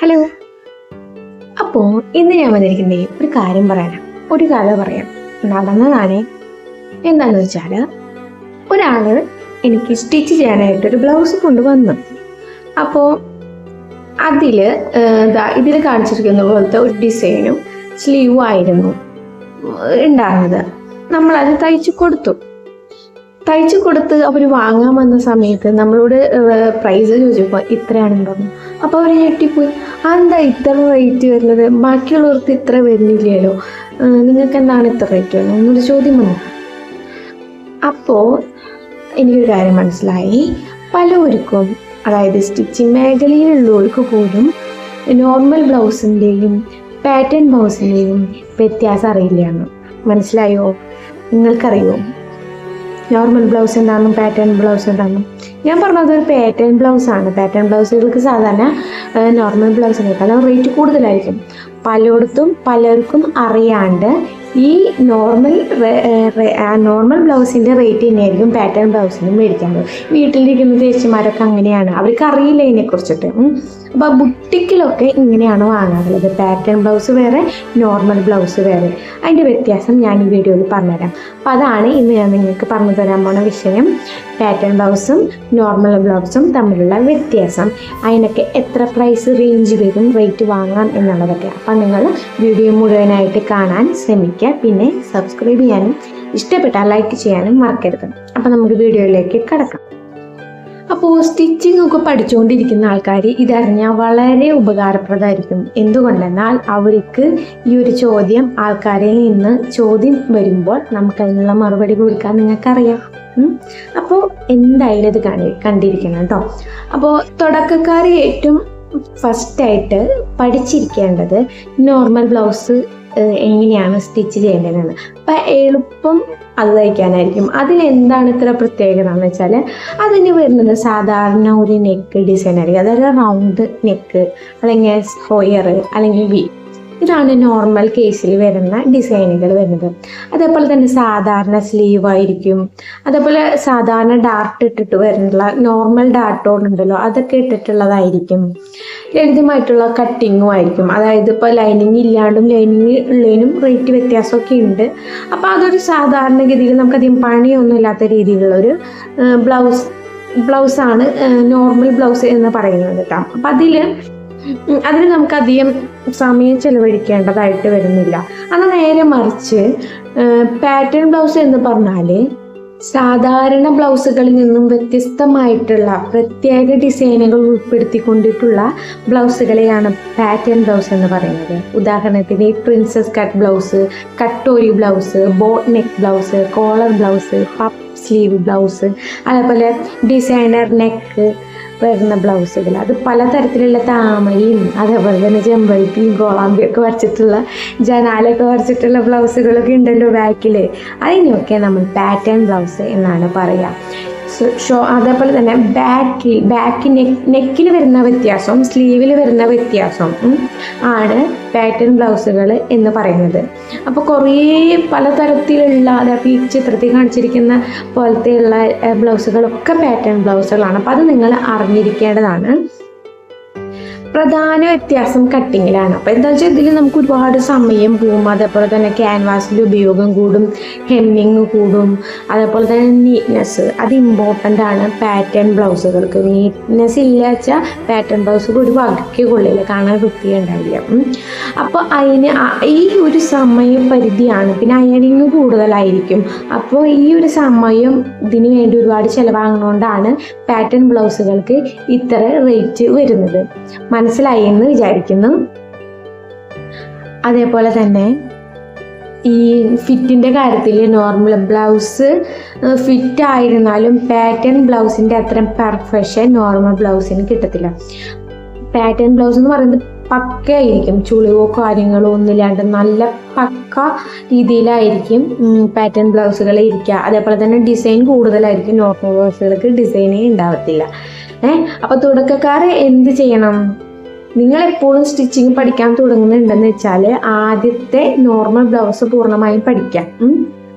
Hello. അപ്പോൾ ഇന്ന് ഞാൻ വന്നിരിക്കുന്നത് ഒരു കാര്യം പറയാനാണ്. ഒരു കഥ പറയാം. നടന്നതാണ്. എന്താണെന്ന് വെച്ചാൽ ഒരാൾ എനിക്ക് സ്റ്റിച്ച് ചെയ്യാനായിട്ടൊരു ബ്ലൗസ് കൊണ്ടുവന്നു. അപ്പോൾ ഇതിൽ കാണിച്ചിരിക്കുന്ന പോലത്തെ ഒരു ഡിസൈനും സ്ലീവും ആയിരുന്നു ഉണ്ടായിരുന്നത്. നമ്മളത് തയ്ച്ചു കൊടുത്ത് അവർ വാങ്ങാൻ വന്ന സമയത്ത് നമ്മളോട് പ്രൈസ് ചോദിച്ചപ്പോൾ ഇത്രയാണെന്ന് പറഞ്ഞു. അപ്പോൾ അവർ ഞെട്ടിപ്പോയി. അതെന്താ ഇത്ര റേറ്റ് വരുന്നത്? ബാക്കിയുള്ളവർക്ക് ഇത്ര വരുന്നില്ലല്ലോ, നിങ്ങൾക്ക് എന്താണ് ഇത്ര റേറ്റ് വരുന്നത് എന്നൊരു ചോദ്യം വന്നു. അപ്പോൾ എനിക്കൊരു കാര്യം മനസ്സിലായി. പലർക്കും, അതായത് സ്റ്റിച്ചിങ് മേഖലയിലുള്ളവർക്ക് പോലും നോർമൽ ബ്ലൗസിൻ്റെയും പാറ്റേൺ ബ്ലൗസിൻ്റെയും വ്യത്യാസം അറിയില്ലയെന്ന്. മനസ്സിലായോ? നിങ്ങൾക്കറിയോ നോർമൽ ബ്ലൗസ് എന്താണെന്നും പാറ്റേൺ ബ്ലൗസ് എന്താണെന്നും? ഞാൻ പറഞ്ഞത് ഒരു പാറ്റേൺ ബ്ലൗസാണ്. പാറ്റേൺ ബ്ലൗസുകൾക്ക് സാധാരണ നോർമൽ ബ്ലൗസിനേക്കാളും റേറ്റ് കൂടുതലായിരിക്കും. പലർക്കും അറിയാണ്ട് ഈ നോർമൽ ബ്ലൗസിൻ്റെ റേറ്റ് തന്നെയായിരിക്കും പാറ്റേൺ ബ്ലൗസിനും മേടിക്കുന്നത്. വീട്ടിലിരിക്കുന്ന ചേച്ചിമാരൊക്കെ അങ്ങനെയാണ്, അവർക്ക് അറിയില്ല ഇതിനെക്കുറിച്ചിട്ട്. അപ്പോൾ ബുട്ടിക്കിലൊക്കെ ഇങ്ങനെയാണ് വാങ്ങാറുള്ളത്. പാറ്റേൺ ബ്ലൗസ് വേറെ, നോർമൽ ബ്ലൗസ് വേറെ. അതിൻ്റെ വ്യത്യാസം ഞാൻ ഈ വീഡിയോയിൽ പറഞ്ഞുതരാം. അപ്പോൾ അതാണ് ഇന്ന് ഞാൻ നിങ്ങൾക്ക് പറഞ്ഞു തരാൻ പോണ വിഷയം. പാറ്റേൺ ബ്ലൗസും നോർമൽ ബ്ലൗസും തമ്മിലുള്ള വ്യത്യാസം, അതിനൊക്കെ എത്ര പ്രൈസ് റേഞ്ച് വരും, റേറ്റ് വാങ്ങാം എന്നുള്ളതൊക്കെ. അപ്പം നിങ്ങൾ വീഡിയോ മുഴുവനായിട്ട് കാണാൻ ശ്രമിക്കുക. പിന്നെ സബ്സ്ക്രൈബ് ചെയ്യാനും ഇഷ്ടപ്പെട്ടാൽ ലൈക്ക് ചെയ്യാനും മറക്കരുത്. അപ്പം നമുക്ക് വീഡിയോയിലേക്ക് കടക്കാം. അപ്പോൾ സ്റ്റിച്ചിങ് ഒക്കെ പഠിച്ചുകൊണ്ടിരിക്കുന്ന ആൾക്കാർ ഇതറിഞ്ഞാൽ വളരെ ഉപകാരപ്രദമായിരിക്കും. എന്തുകൊണ്ടെന്നാൽ അവർക്ക് ഈ ഒരു ചോദ്യം ആൾക്കാരിൽ നിന്ന് വരുമ്പോൾ നമുക്കതിനുള്ള മറുപടി കൊടുക്കാൻ നിങ്ങൾക്കറിയാം. അപ്പോൾ എന്തായാലും ഇത് കണ്ടിരിക്കണം കേട്ടോ. അപ്പോൾ തുടക്കക്കാർ ഏറ്റവും ഫസ്റ്റായിട്ട് പഠിച്ചിരിക്കേണ്ടത് നോർമൽ ബ്ലൗസ് എങ്ങനെയാണ് സ്റ്റിച്ച് ചെയ്യേണ്ടതെന്ന്. അപ്പം എളുപ്പം അത് തയ്ക്കാനായിരിക്കും. അതിലെന്താണ് ഇത്ര പ്രത്യേകത എന്ന് വെച്ചാൽ അതിന് വരുന്നത് സാധാരണ ഒരു നെക്ക് ഡിസൈൻ ആയിരിക്കും. അതായത് റൗണ്ട് നെക്ക്, അല്ലെങ്കിൽ സ്ക്വയർ, അല്ലെങ്കിൽ വി. ഇതാണ് നോർമൽ കേസിൽ വരുന്ന ഡിസൈനുകൾ വരുന്നത്. അതേപോലെ തന്നെ സാധാരണ സ്ലീവ് ആയിരിക്കും. അതേപോലെ സാധാരണ ഡാർട്ട് ഇട്ടിട്ട് വരുന്നുള്ള നോർമൽ ഡാർട്ടോടുണ്ടല്ലോ, അതൊക്കെ ഇട്ടിട്ടുള്ളതായിരിക്കും. ലളിതമായിട്ടുള്ള കട്ടിങ്ങും ആയിരിക്കും. അതായത് ഇപ്പോൾ ലൈനിങ് ഇല്ലാണ്ടും ലൈനിങ് ഉള്ളതിനും റേറ്റ് വ്യത്യാസമൊക്കെ ഉണ്ട്. അപ്പോൾ അതൊരു സാധാരണഗതിയിൽ നമുക്കധികം പണിയൊന്നും ഇല്ലാത്ത രീതിയിലുള്ളൊരു ബ്ലൗസാണ് നോർമൽ ബ്ലൗസ് എന്ന് പറയുന്നത് കേട്ടോ. അപ്പം അതിന് നമുക്കധികം സമയം ചെലവഴിക്കേണ്ടതായിട്ട് വരുന്നില്ല. എന്നാൽ നേരെ മറിച്ച് പാറ്റേൺ ബ്ലൗസ് എന്ന് പറഞ്ഞാൽ സാധാരണ ബ്ലൗസുകളിൽ നിന്നും വ്യത്യസ്തമായിട്ടുള്ള പ്രത്യേക ഡിസൈനുകൾ ഉൾപ്പെടുത്തിക്കൊണ്ടിട്ടുള്ള ബ്ലൗസുകളെയാണ് പാറ്റേൺ ബ്ലൗസ് എന്ന് പറയുന്നത്. ഉദാഹരണത്തിന് princess cut blouse, katori blouse, boat neck blouse, collar blouse, puff sleeve blouse, അതേപോലെ ഡിസൈനർ നെക്ക് വരുന്ന ബ്ലൗസുകൾ. അത് പലതരത്തിലുള്ള താമരയും അതേപോലെ തന്നെ ചെമ്പരത്തിയും കോളാമ്പിയൊക്കെ വരച്ചിട്ടുള്ള ജനാലൊക്കെ വരച്ചിട്ടുള്ള ബ്ലൗസുകളൊക്കെ ഉണ്ടല്ലോ ബാക്കിൽ. അതിനൊക്കെ നമ്മൾ പാറ്റേൺ ബ്ലൗസ് എന്നാണ് പറയുക. അതേപോലെ തന്നെ നെക്കിൽ വരുന്ന വ്യത്യാസവും സ്ലീവിൽ വരുന്ന വ്യത്യാസവും ആണ് പാറ്റേൺ ബ്ലൗസുകൾ എന്ന് പറയുന്നത്. അപ്പോൾ കുറേ പലതരത്തിലുള്ള, അതായത് ഈ ചിത്രത്തിൽ കാണിച്ചിരിക്കുന്ന പോലത്തെയുള്ള ബ്ലൗസുകളൊക്കെ പാറ്റേൺ ബ്ലൗസുകളാണ്. അപ്പോൾ അത് നിങ്ങൾ അറിഞ്ഞിരിക്കേണ്ടതാണ്. പ്രധാന വ്യത്യാസം കട്ടിങ്ങിലാണ്. അപ്പോൾ എന്താ വെച്ചാൽ ഇതിൽ നമുക്ക് ഒരുപാട് സമയം പോവും. അതേപോലെ തന്നെ ക്യാൻവാസിൻ്റെ ഉപയോഗം കൂടും, ഹെമ്മിങ് കൂടും. അതേപോലെ തന്നെ നീറ്റ്നെസ്, അത് ഇമ്പോർട്ടൻ്റ് ആണ് പാറ്റേൺ ബ്ലൗസുകൾക്ക്. നീറ്റ്നെസ് ഇല്ല വെച്ചാൽ പാറ്റേൺ ബ്ലൗസുകൾ ഒരു വകയ്ക്ക് കൊള്ളില്ല, കാണാൻ വൃത്തിയുണ്ടാവില്ല. അപ്പോൾ അതിന് ഈ ഒരു സമയപരിധിയാണ്. പിന്നെ അയണിങ് കൂടുതലായിരിക്കും. അപ്പോൾ ഈ ഒരു സമയം ഇതിന് വേണ്ടി ഒരുപാട് ചിലവാകുന്നതുകൊണ്ടാണ് പാറ്റേൺ ബ്ലൗസുകൾക്ക് ഇത്ര റേറ്റ് വരുന്നത്. മനസ്സിലായി എന്ന് വിചാരിക്കുന്നു. അതേപോലെ തന്നെ ഈ ഫിറ്റിൻ്റെ കാര്യത്തിൽ നോർമൽ ബ്ലൗസ് ഫിറ്റ് ആയിരുന്നാലും പാറ്റേൺ ബ്ലൗസിൻ്റെ അത്ര പെർഫെക്ഷൻ നോർമൽ ബ്ലൗസിന് കിട്ടത്തില്ല. പാറ്റേൺ ബ്ലൗസ് എന്ന് പറയുന്നത് പക്കയായിരിക്കും, ചുളിവോ കാര്യങ്ങളോ ഒന്നുമില്ലാണ്ട് നല്ല പക്ക രീതിയിലായിരിക്കും പാറ്റേൺ ബ്ലൗസുകൾ ഇരിക്കുക. അതേപോലെ തന്നെ ഡിസൈൻ കൂടുതലായിരിക്കും. നോർമൽ ബ്ലൗസുകൾക്ക് ഡിസൈനേ ഉണ്ടാവത്തില്ല. അപ്പോൾ തുടക്കക്കാർ എന്ത് ചെയ്യണം? നിങ്ങളെപ്പോഴും സ്റ്റിച്ചിങ് പഠിക്കാൻ തുടങ്ങുന്നുണ്ടെന്ന് വെച്ചാൽ ആദ്യത്തെ നോർമൽ ബ്ലൗസ് പൂർണ്ണമായും പഠിക്കാം.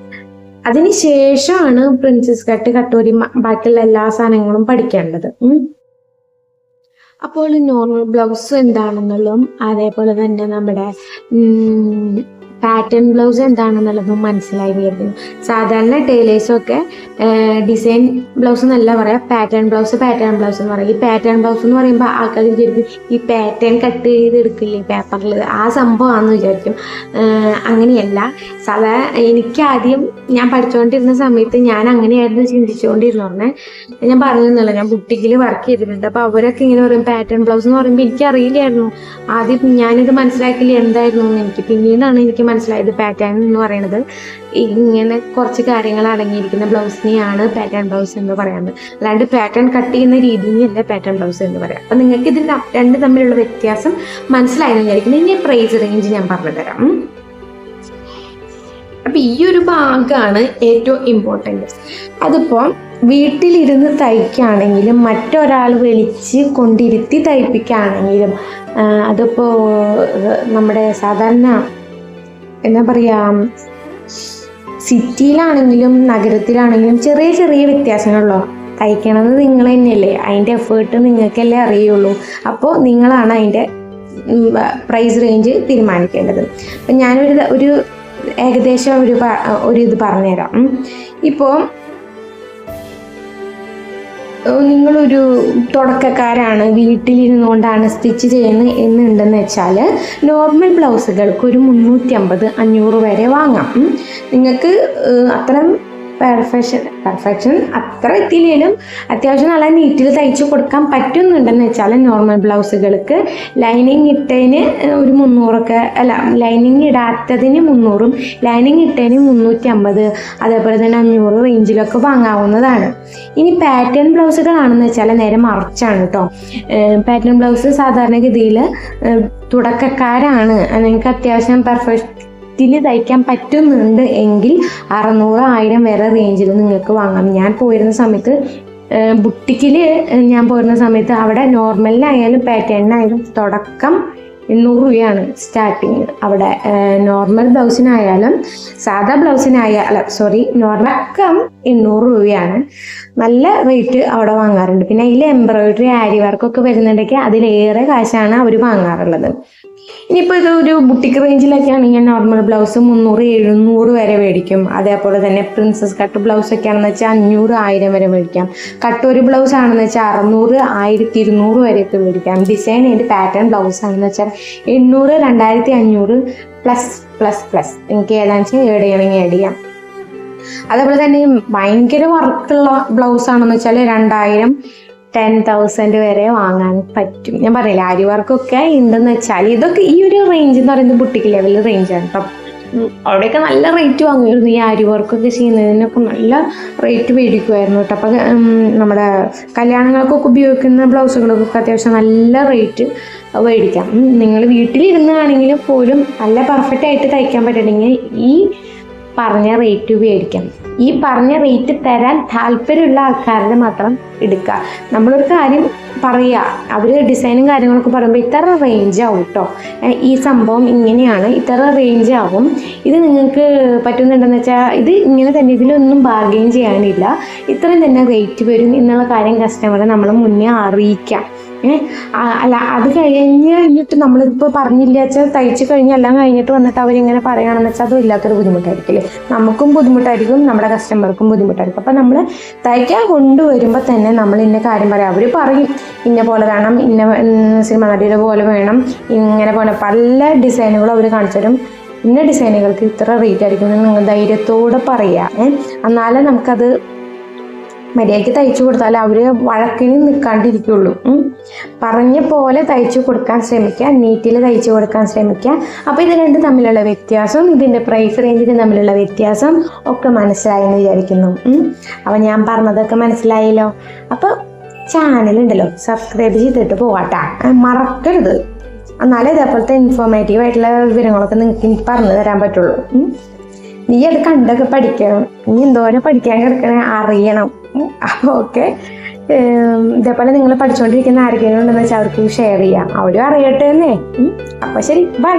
അതിന് ശേഷമാണ് പ്രിൻസസ് കട്ട്, കട്ടോരി, ബാക്കിയുള്ള എല്ലാ സാധനങ്ങളും പഠിക്കേണ്ടത്. അപ്പോൾ നോർമൽ ബ്ലൗസ് എന്താണെന്നുള്ളതും അതേപോലെ തന്നെ നമ്മുടെ പാറ്റേൺ ബ്ലൗസ് എന്താണെന്നുള്ളതും മനസ്സിലായി വരുന്നു. സാധാരണ ടൈലേഴ്സൊക്കെ ഡിസൈൻ ബ്ലൗസ് എന്നല്ല പറയാം, പാറ്റേൺ ബ്ലൗസ് എന്ന് പറയും. ഈ പാറ്റേൺ ബ്ലൗസ് എന്ന് പറയുമ്പോൾ ആൾക്കാർ വിചാരിക്കും ഈ പാറ്റേൺ കട്ട് ചെയ്തെടുക്കില്ലേ പേപ്പറിൽ, ആ സംഭവമാണെന്ന് വിചാരിക്കും. അങ്ങനെയല്ല. എനിക്ക് ആദ്യം ഞാൻ പഠിച്ചുകൊണ്ടിരുന്ന സമയത്ത് ഞാൻ അങ്ങനെയായിരുന്നു ചിന്തിച്ചുകൊണ്ടിരുന്നു. ഞാൻ പറഞ്ഞിരുന്നല്ലോ, ഞാൻ ബുട്ടിക്കിൽ വർക്ക് ചെയ്തിട്ടുണ്ട്. അപ്പോൾ അവരൊക്കെ ഇങ്ങനെ പറയും പാറ്റേൺ ബ്ലൗസ് എന്ന് പറയുമ്പോൾ എനിക്കറിയില്ലായിരുന്നു. ആദ്യം ഞാനിത് മനസ്സിലാക്കില്ല എന്തായിരുന്നു എന്ന് എനിക്ക്. പിന്നീടാണ് എനിക്ക് മനസ്സിലായത് പാറ്റേൺ എന്ന് പറയുന്നത് ഇങ്ങനെ കുറച്ച് കാര്യങ്ങൾ അടങ്ങിയിരിക്കുന്ന ബ്ലൗസിനെയാണ് പാറ്റേൺ ബ്ലൗസ് എന്ന് പറയുന്നത്. അല്ലാണ്ട് പാറ്റേൺ കട്ട് ചെയ്യുന്ന രീതിയല്ല പാറ്റേൺ ബ്ലൗസ് എന്ന് പറയാം. അപ്പം നിങ്ങൾക്ക് ഇതിൽ രണ്ട് തമ്മിലുള്ള വ്യത്യാസം മനസ്സിലായെന്ന് വിചാരിക്കുന്നു. ഇനി പ്രൈസ് റേഞ്ച് ഞാൻ പറഞ്ഞു തരാം. അപ്പം ഈ ഒരു ഭാഗമാണ് ഏറ്റവും ഇമ്പോർട്ടൻ്റ്. അതിപ്പോൾ വീട്ടിലിരുന്ന് തയ്ക്കുകയാണെങ്കിലും മറ്റൊരാൾ വിളിച്ച് കൊണ്ടിരുത്തി തയ്പ്പിക്കുകയാണെങ്കിലും അതിപ്പോൾ നമ്മുടെ സാധാരണ എന്താ പറയുക, സിറ്റിയിലാണെങ്കിലും നഗരത്തിലാണെങ്കിലും ചെറിയ ചെറിയ വ്യത്യാസങ്ങളുള്ളൂ. തയ്ക്കണത് നിങ്ങൾ തന്നെയല്ലേ, അതിൻ്റെ എഫേർട്ട് നിങ്ങൾക്കല്ലേ അറിയുള്ളൂ. അപ്പോൾ നിങ്ങളാണ് അതിൻ്റെ പ്രൈസ് റേഞ്ച് തീരുമാനിക്കേണ്ടത്. അപ്പം ഞാനൊരു ഏകദേശം ഒരു ഇത് പറഞ്ഞുതരാം. ഇപ്പോൾ നിങ്ങളൊരു തുടക്കക്കാരാണ്, വീട്ടിലിരുന്നുകൊണ്ടാണ് സ്റ്റിച്ച് ചെയ്യുന്നത് എന്നുണ്ടെന്ന് വെച്ചാൽ നോർമൽ ബ്ലൗസുകൾക്ക് ഒരു 350-500 വരെ വാങ്ങാം. നിങ്ങൾക്ക് അത്രയും പെർഫെക്ഷൻ അത്ര എത്തിയില്ലെങ്കിലും അത്യാവശ്യം നല്ല നീറ്റിൽ തയ്ച്ചു കൊടുക്കാൻ പറ്റുന്നുണ്ടെന്ന് വെച്ചാൽ നോർമൽ ബ്ലൗസുകൾക്ക് ലൈനിങ് ഇട്ടതിന് ഒരു 300 അല്ല, ലൈനിങ് ഇടാത്തതിന് 300, ലൈനിങ് ഇട്ടതിന് 350, അതേപോലെ തന്നെ 500 റേഞ്ചിലൊക്കെ വാങ്ങാവുന്നതാണ്. ഇനി പാറ്റേൺ ബ്ലൗസുകളാണെന്ന് വെച്ചാൽ നേരെ മറിച്ചാണ് കേട്ടോ. പാറ്റേൺ ബ്ലൗസ് സാധാരണഗതിയിൽ തുടക്കക്കാരാണ്, നിങ്ങൾക്ക് അത്യാവശ്യം തയ്ക്കാൻ പറ്റുന്നുണ്ട് എങ്കിൽ 600-1000 വരെ റേഞ്ചിൽ നിങ്ങൾക്ക് വാങ്ങാം. ഞാൻ പോയിരുന്ന സമയത്ത് ബുട്ടിക്കിൽ അവിടെ നോർമലിനായാലും പാറ്റേണിനായാലും തുടക്കം 800 രൂപയാണ് സ്റ്റാർട്ടിങ്. അവിടെ നോർമൽ ബ്ലൗസിനായാലും സാധാ നോർമൽ 800 രൂപയാണ്. നല്ല റേറ്റ് അവിടെ വാങ്ങാറുണ്ട്. പിന്നെ അതിൽ എംബ്രോയിഡറി ആരി വർക്കൊക്കെ വരുന്നുണ്ടെങ്കിൽ അതിലേറെ കാശാണ് അവർ വാങ്ങാറുള്ളത്. ഇനിയിപ്പോൾ ഇതൊരു ബുട്ടിക്ക് റേഞ്ചിലൊക്കെ ആണെങ്കിൽ നോർമൽ ബ്ലൗസ് 300-700 വരെ മേടിക്കും. അതേപോലെ തന്നെ പ്രിൻസസ് കട്ട് ബ്ലൗസൊക്കെ ആണെന്ന് വെച്ചാൽ 500-1000 വരെ മേടിക്കാം. കട്ടൊരു ബ്ലൗസ് ആണെന്ന് വെച്ചാൽ 600-1200 വരെയൊക്കെ മേടിക്കാം. ഡിസൈൻ ചെയ്ത് പാറ്റേൺ ബ്ലൗസ് ആണെന്ന് വെച്ചാൽ 800-2500 പ്ലസ് എനിക്ക് ഏതാണെന്ന് വെച്ചാൽ ഏഡ് ചെയ്യണമെങ്കിൽ ഏഡ് ചെയ്യാം. അതേപോലെ തന്നെ ഭയങ്കര വർക്കുള്ള ബ്ലൗസ് ആണെന്ന് വെച്ചാൽ 2000-10,000 വരെ വാങ്ങാൻ പറ്റും. ഞാൻ പറയില്ല, ആരി വർക്കൊക്കെ ഉണ്ടെന്ന് വെച്ചാൽ ഇതൊക്കെ ഈ ഒരു റേഞ്ച് എന്ന് പറയുന്നത് ബുട്ടിക്ക് ലെവൽ റേഞ്ചാണ് കേട്ടോ. അവിടെയൊക്കെ നല്ല റേറ്റ് വാങ്ങുമായിരുന്നു. ഈ ആരി വർക്കൊക്കെ ചെയ്യുന്നതിനൊക്കെ നല്ല റേറ്റ് മേടിക്കുമായിരുന്നു കേട്ടോ. അപ്പം നമ്മുടെ കല്യാണങ്ങൾക്കൊക്കെ ഉപയോഗിക്കുന്ന ബ്ലൗസുകൾക്കൊക്കെ അത്യാവശ്യം നല്ല റേറ്റ് മേടിക്കാം. നിങ്ങൾ വീട്ടിലിരുന്നാണെങ്കിലും പോലും നല്ല പെർഫെക്റ്റ് ആയിട്ട് തയ്ക്കാൻ പറ്റണമെങ്കിൽ ഈ പറഞ്ഞ റേറ്റ് മേടിക്കാം. ഈ പറഞ്ഞ റേറ്റ് തരാൻ താല്പര്യമുള്ള ആൾക്കാരുടെ മാത്രം എടുക്കുക. നമ്മളൊരു കാര്യം പറയുക, അവർ ഡിസൈനും കാര്യങ്ങളൊക്കെ പറയുമ്പോൾ ഇത്ര റേഞ്ച് ആവും കേട്ടോ, ഈ സംഭവം ഇങ്ങനെയാണ്, ഇത്ര റേഞ്ച് ആവും, ഇത് നിങ്ങൾക്ക് പറ്റുന്നുണ്ടെന്ന് വെച്ചാൽ ഇത് ഇങ്ങനെ തന്നെ, ഇതിലൊന്നും ബാർഗെയിൻ ചെയ്യാനില്ല, ഇത്രയും തന്നെ റേറ്റ് വരും എന്നുള്ള കാര്യം കസ്റ്റമറെ നമ്മൾ മുന്നേ അറിയിക്കാം. അല്ല അത് കഴിഞ്ഞിട്ട് നമ്മളിപ്പോൾ പറഞ്ഞില്ല വെച്ചാൽ തയ്ച്ച് കഴിഞ്ഞ് എല്ലാം കഴിഞ്ഞിട്ട് വന്നിട്ട് അവരിങ്ങനെ പറയുകയാണെന്ന് വെച്ചാൽ അതും ഇല്ലാത്തൊരു ബുദ്ധിമുട്ടായിരിക്കില്ലേ. നമുക്കും ബുദ്ധിമുട്ടായിരിക്കും, നമ്മുടെ കസ്റ്റമർക്കും ബുദ്ധിമുട്ടായിരിക്കും. അപ്പം നമ്മൾ തയ്ക്കാൻ കൊണ്ടുവരുമ്പോൾ തന്നെ നമ്മൾ ഇന്ന കാര്യം പറയാം. അവർ പറയും ഇന്ന പോലെ വേണം, ഇന്ന സിനിമ നടിയുടെ പോലെ വേണം, ഇങ്ങനെ പോലെ പല ഡിസൈനുകളും അവർ കാണിച്ചു തരും. ഇന്ന ഡിസൈനുകൾക്ക് ഇത്ര റേറ്റ് ആയിരിക്കും നിങ്ങൾ ധൈര്യത്തോടെ പറയുക. എന്നാലേ നമുക്കത് മര്യാദയ്ക്ക് തയ്ച്ചു കൊടുത്താൽ അവർ വഴക്കിന് നിൽക്കാണ്ടിരിക്കുള്ളൂ. പറഞ്ഞ പോലെ തയ്ച്ചു കൊടുക്കാൻ ശ്രമിക്കുക, നീറ്റിൽ തയ്ച്ചു കൊടുക്കാൻ ശ്രമിക്കുക. അപ്പോൾ ഇത് രണ്ടും തമ്മിലുള്ള വ്യത്യാസം, ഇതിൻ്റെ പ്രൈസ് റേഞ്ചിന് തമ്മിലുള്ള വ്യത്യാസം ഒക്കെ മനസ്സിലായെന്ന് വിചാരിക്കുന്നു. അപ്പോൾ ഞാൻ പറഞ്ഞതൊക്കെ മനസ്സിലായല്ലോ. അപ്പോൾ ചാനലുണ്ടല്ലോ സബ്സ്ക്രൈബ് ചെയ്തിട്ട് പോവാട്ടാ, മറക്കരുത്. എന്നാലേ ഇതേപോലത്തെ ഇൻഫോർമേറ്റീവ് ആയിട്ടുള്ള വിവരങ്ങളൊക്കെ നിങ്ങൾക്ക് എനിക്ക് പറഞ്ഞു തരാൻ പറ്റുള്ളൂ. നീ അത് കണ്ടൊക്കെ പഠിക്കണം, നീ എന്തോരം പഠിക്കാൻ കിടക്കണേ അറിയണം. അപ്പോൾ ഓക്കെ, ഇതേപോലെ നിങ്ങൾ പഠിച്ചുകൊണ്ടിരിക്കുന്ന ആരെങ്കിലും ഉണ്ടെന്ന് വെച്ചാൽ അവർക്ക് ഷെയർ ചെയ്യാം, അവരും അറിയട്ടെ എന്നേ. അപ്പോൾ ശരി, ബൈ.